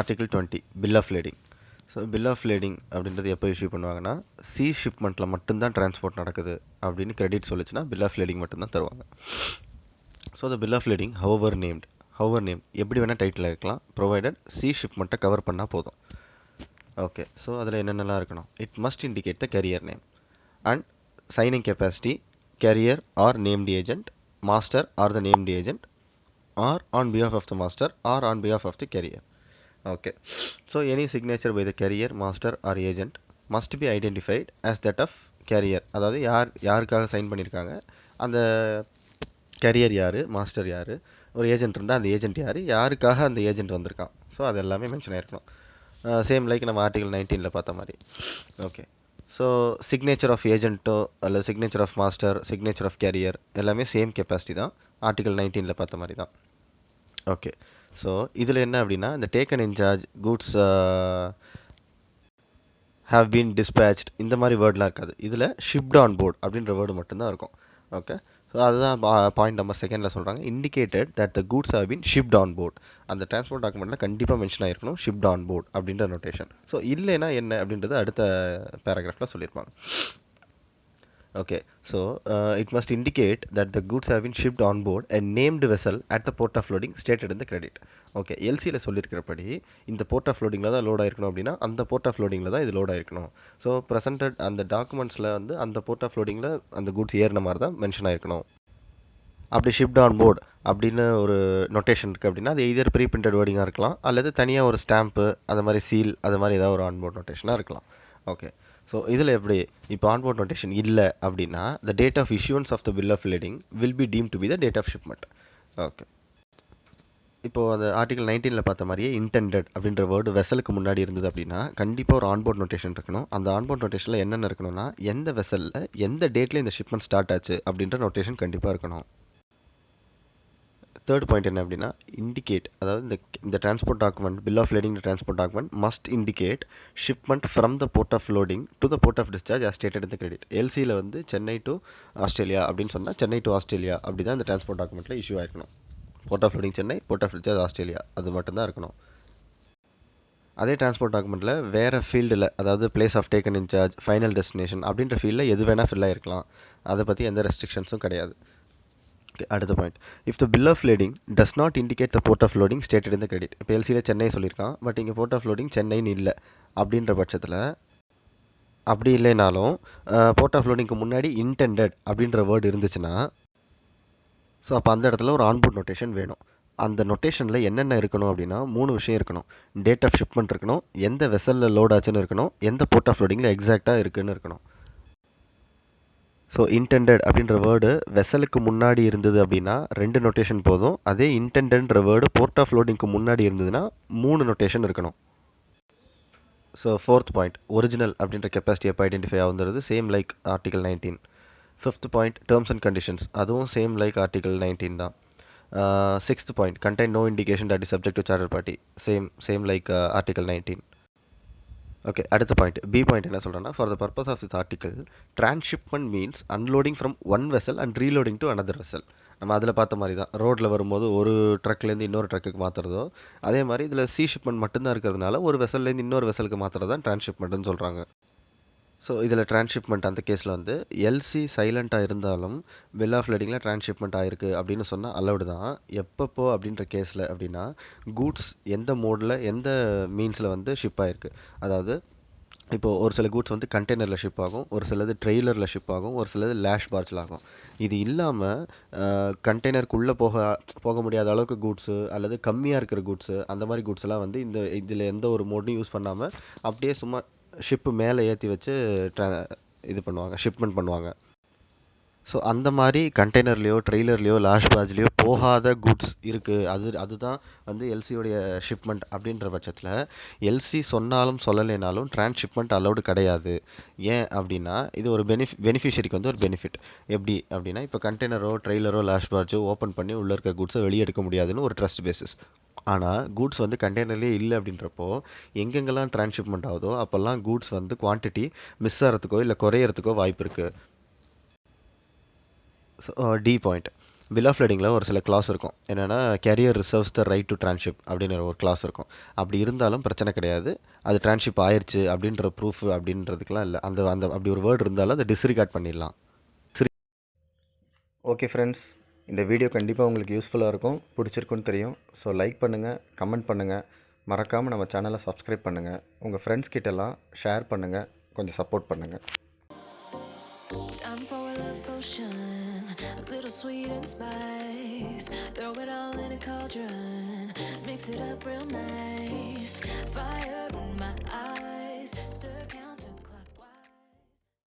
Article-20 Bill of Lading. So bill of lading அப்படின்றது எப்போ issue பண்ணுவாங்கன்னா சி ஷிப்மெண்ட்டில் மட்டும்தான் டிரான்ஸ்போர்ட் நடக்குது அப்படின்னு கிரெடிட் சொல்லிச்சுன்னா பில் ஆஃப் லேடிங் மட்டும்தான் தருவாங்க. So the bill of lading however name எப்படி வேணால் டைட்டில் இருக்கலாம், ப்ரொவைடட் சி ஷிப்மெண்ட்டை கவர் பண்ணால் போதும். ஓகே, ஸோ அதில் என்னென்னலாம் இருக்கணும்? It must indicate the carrier name and signing capacity, carrier or named agent, master or the named agent, or on behalf of the master or on behalf of the carrier. Okay, so any signature by the carrier, master or agent must be identified as that of carrier. அதாவது யாருக்காக sign பண்ணியிருக்காங்க, அந்த carrier யார், master யார், ஒரு agent இருந்தால் அந்த agent யாருக்காக அந்த ஏஜென்ட் வந்திருக்கான். ஸோ அது எல்லாமே மென்ஷன் ஆகிருக்கணும். சேம் லைக் நம்ம ஆர்டிகல் 19 பார்த்த மாதிரி. ஓகே, ஸோ சிக்னேச்சர் ஆஃப் ஏஜென்ட்டோ அல்லது signature of master, signature of carrier எல்லாமே சேம் கெப்பாசிட்டி தான், ஆர்டிகல் 19 பார்த்த மாதிரி தான். ஓகே, ஸோ இதில் என்ன அப்படின்னா இந்த taken in charge, goods have been dispatched, இந்த மாதிரி வேர்ட்லாம் இருக்காது. இதில் ஷிப்ட் ஆன் போர்ட் அப்படின்ற வேர்டு மட்டும்தான் இருக்கும். ஓகே, ஸோ அதுதான் பாயிண்ட் நம்பர் செகண்டில் சொல்கிறாங்க, indicated that the goods have been shipped on board. அந்த டிரான்ஸ்போர்ட் டாக்குமெண்ட்டில் கண்டிப்பாக மென்ஷன் ஆகிருக்கணும் ஷிப்ட் ஆன் போர்ட் அப்படின்ற நோட்டேஷன். ஸோ இல்லைன்னா என்ன அப்படின்றது அடுத்த பேராகிராஃபில் சொல்லியிருப்பாங்க. Okay, so it must indicate that the goods have been shipped on board a named vessel at the port of loading stated in the credit. Okay, LCயில் சொல்லியிருக்கிறபடி இந்த board of லோடிங்கில் தான் load ஆகிருக்கணும் அப்படின்னா அந்த board of லோடிங்கில் தான் இது load ஆகிருக்கணும். So presented அந்த டாக்குமெண்ட்ஸில் வந்து அந்த board of லோடிங்கில் அந்த கூட்ஸ் ஏறின மாதிரி தான் மென்ஷன் ஆகிருக்கணும். அப்படி ஷிப்ட் ஆன் போர்டு அப்படின்னு ஒரு நொட்டேஷன் இருக்குது அப்படின்னா அது எய்தர் ப்ரீ பிரிண்டட் வேர்டிங்காக இருக்கலாம், அல்லது தனியாக ஒரு ஸ்டாம்ப்பு, அந்த மாதிரி சீல், அது மாதிரி ஏதாவது ஒரு ஆன்போர்ட் நொட்டேஷனாக இருக்கலாம். ஓகே, ஸோ இதில் எப்படி இப்போ ஆன்போர்ட் நோட்டேஷன் இல்லை அப்படின்னா the date of issuance of the bill of lading will be deemed to be the date of shipment. Okay, இப்போது அந்த ஆர்டிகல் 19 பார்த்த மாதிரியே இன்டெண்டட் அப்படின்ற வேர்டு வெசலுக்கு முன்னாடி இருந்தது அப்படின்னா கண்டிப்பாக ஒரு ஆன்போர்ட் நோட்டேஷன் இருக்கணும். அந்த ஆன்போர்ட் நோட்டேஷனில் என்னென்ன இருக்கணும்னா எந்த வெசலில் எந்த டேட்டில் இந்த ஷிப்மெண்ட் ஸ்டார்ட் ஆச்சு அப்படின்ற நோட்டேஷன் கண்டிப்பாக இருக்கணும். தேர்ட் பாயிண்ட் என்ன அப்படின்னா இண்டிகேட், அதாவது இந்த transport document, bill of lading transport document must indicate shipment from the port of loading to the port of discharge as stated in the credit. எல்சியில் வந்து சென்னை டு ஆஸ்திரேலியா அப்படின்னு சொன்னால் சென்னை டு ஆஸ்திரேலியா அப்படி தான் இந்த டிரான்ஸ்போர்ட் டாக்குமெண்ட்டில் இஷ்யூ ஆகிருக்கணும். Port of loading Chennai, port of discharge Australia, அது மட்டும்தான் இருக்கணும். அதே டிரான்ஸ்போர்ட் டாக்குமெண்ட்டில் வேறு ஃபீல்டில், அதாவது place of taken in charge, final destination அப்படின்ற ஃபீல்டில் எது வேணால் ஃபில் ஆகிருக்கலாம். அதை பற்றி எந்த ரெஸ்ட்ரிக்ஷன்ஸும் கிடையாது. அடுத்த point, if the bill of lading does not indicate the port of loading stated in the credit. இப்போ எல்சியில் சென்னை சொல்லியிருக்கான், பட் இங்கே போர்ட் ஆஃப் லோடிங் சென்னைன்னு இல்லை அப்படின்ற பட்சத்தில், அப்படி இல்லைனாலும் போர்ட் ஆஃப் லோடிங்க்கு முன்னாடி இன்டெண்டட் அப்படின்ற வேர்டு இருந்துச்சுன்னா ஸோ அப்போ அந்த இடத்துல ஒரு ஆன்போர்ட் நோட்டேஷன் வேணும். அந்த நொட்டேஷனில் என்னென்ன இருக்கணும் அப்படின்னா 3 விஷயம் இருக்கணும். டேட் ஆஃப் ஷிப்மெண்ட் இருக்கணும், எந்த வெசலில் லோட் ஆச்சுன்னு இருக்கணும், எந்த போர்ட் ஆஃப் லோடிங்கில் எக்ஸாக்டாக இருக்குன்னு இருக்கணும். ஸோ இன்டெண்டட் அப்படின்ற வேர்டு வெசலுக்கு முன்னாடி இருந்தது அப்படின்னா 2 நொட்டேஷன் போதும். அதே இன்டெண்டட்ன்ற வேர்டு போர்ட் ஆஃப் லோடிங்க்கு முன்னாடி இருந்ததுன்னா 3 நொட்டேஷன் இருக்கணும். ஸோ ஃபோர்த் பாயிண்ட், ஒரிஜினல் அப்படின்ற கெப்பாசிட்டி எப்போ ஐடென்டிஃபை ஆகுறது, same like article 19. Fifth point, terms and conditions, அதுவும் சேம் லைக் ஆர்டிகல் 19 தான். Sixth point, contain no indication that is subject to charter party, same like article 19. Okay, அடுத்த point, B point என்ன சொல்கிறேன்னா, for the purpose of this article transhipment means unloading from one vessel and reloading to another vessel. நம்ம அதில் பார்த்த மாதிரி தான், ரோட்டில் வரும்போது ஒரு ட்ரக்லேருந்து இன்னொரு ட்ரக்குக்கு மாற்றுறதோ, அதே மாதிரி இதில் சி ஷிப்மெண்ட் மட்டும்தான் இருக்கிறதுனால ஒரு வெசல்லேருந்து இன்னொரு வெசலுக்கு மாற்றுறது தான் டிரான்ஸ்ஷிப்மெண்ட்னு சொல்கிறாங்க. ஸோ இதில் டிரான்ஸ்ஷிப்மெண்ட் அந்த கேஸில் வந்து எல்சி சைலண்ட்டாக இருந்தாலும் பில் ஆஃப் லேடிங்கில் டிரான்ஸ்ஷிப்மெண்ட் ஆகிருக்கு அப்படின்னு சொன்னால் அலௌடு தான். எப்பப்போ அப்படின்ற கேஸில் அப்படின்னா கூட்ஸ் எந்த மோடில் எந்த மீன்ஸில் வந்து ஷிப் ஆகிருக்கு, அதாவது இப்போது ஒரு சில கூட்ஸ் வந்து கண்டெய்னரில் ஷிப் ஆகும், ஒரு சிலது ட்ரெய்லரில் ஷிப் ஆகும், ஒரு சிலது லேஷ் பார்ஜில் ஆகும். இது இல்லாமல் கண்டெய்னருக்குள்ளே போக முடியாத அளவுக்கு கூட்ஸு அல்லது கம்மியாக இருக்கிற கூட்ஸு, அந்த மாதிரி கூட்ஸ் எல்லாம் வந்து இதில் எந்த ஒரு மோட்டும் யூஸ் பண்ணாமல் அப்படியே சும்மா ஷிப்பு மேலே ஏற்றி வச்சு இது பண்ணுவாங்க, ஷிப்மெண்ட் பண்ணுவாங்க. ஸோ அந்த மாதிரி கண்டெய்னர்லேயோ ட்ரெய்லர்லேயோ லாஷ் பாஜ்லேயோ போகாத குட்ஸ் இருக்குது, அதுதான் வந்து எல்சியோடைய ஷிப்மெண்ட். அப்படின்ற பட்சத்தில் எல்சி சொன்னாலும் சொல்லலைனாலும் டிரான்ஸ்ஷிப்மெண்ட் அலௌடு கிடையாது. ஏன் அப்படின்னா இது ஒரு பெனிஃபிஷரிக்கு வந்து ஒரு பெனிஃபிட். எப்படி அப்படின்னா இப்போ கண்டெய்னரோ ட்ரெய்லரோ லாஷ் பாஜோ ஓப்பன் பண்ணி உள்ளே இருக்கிற குட்ஸை வெளியே எடுக்க முடியாதுன்னு ஒரு ட்ரஸ்ட் பேசிஸ். ஆனால் கூட்ஸ் வந்து கண்டெய்னர்லேயே இல்லை அப்படின்றப்போ எங்கெங்கெல்லாம் டிரான்ஸ்ஷிப்மெண்ட் ஆகுதோ அப்போல்லாம் கூட்ஸ் வந்து குவான்டிட்டி மிஸ் ஆகிறதுக்கோ இல்லை குறையிறதுக்கோ வாய்ப்பு இருக்குது. டி பாயிண்ட், பில் ஆஃப் லேடிங்கில் ஒரு சில கிளாஸ் இருக்கும். என்னென்னா carrier reserves the right to transship அப்படின்னு ஒரு கிளாஸ் இருக்கும். அப்படி இருந்தாலும் பிரச்சனை கிடையாது. அது ட்ரான்ஸ்ஷிப் ஆயிடுச்சு அப்படின்ற ப்ரூஃப் அப்படின்றதுக்கெலாம் இல்லை. அந்த அந்த அப்படி ஒரு வேர்டு இருந்தாலும் அதை டிஸ்ரிகார்ட் பண்ணிடலாம். ஓகே ஃப்ரெண்ட்ஸ், இந்த வீடியோ கண்டிப்பாக உங்களுக்கு யூஸ்ஃபுல்லாக இருக்கும், பிடிச்சிருக்குன்னு தெரியும். ஸோ லைக் பண்ணுங்கள், கமெண்ட் பண்ணுங்கள், மறக்காமல் நம்ம சேனலை சப்ஸ்கிரைப் பண்ணுங்கள், உங்கள் ஃப்ரெண்ட்ஸ் கிட்டலாம் ஷேர் பண்ணுங்கள், கொஞ்சம் சப்போர்ட் பண்ணுங்கள். Time for a love potion, a little sweet and spice. Throw it all in a cauldron, mix it up real nice. Fire in my eyes, stir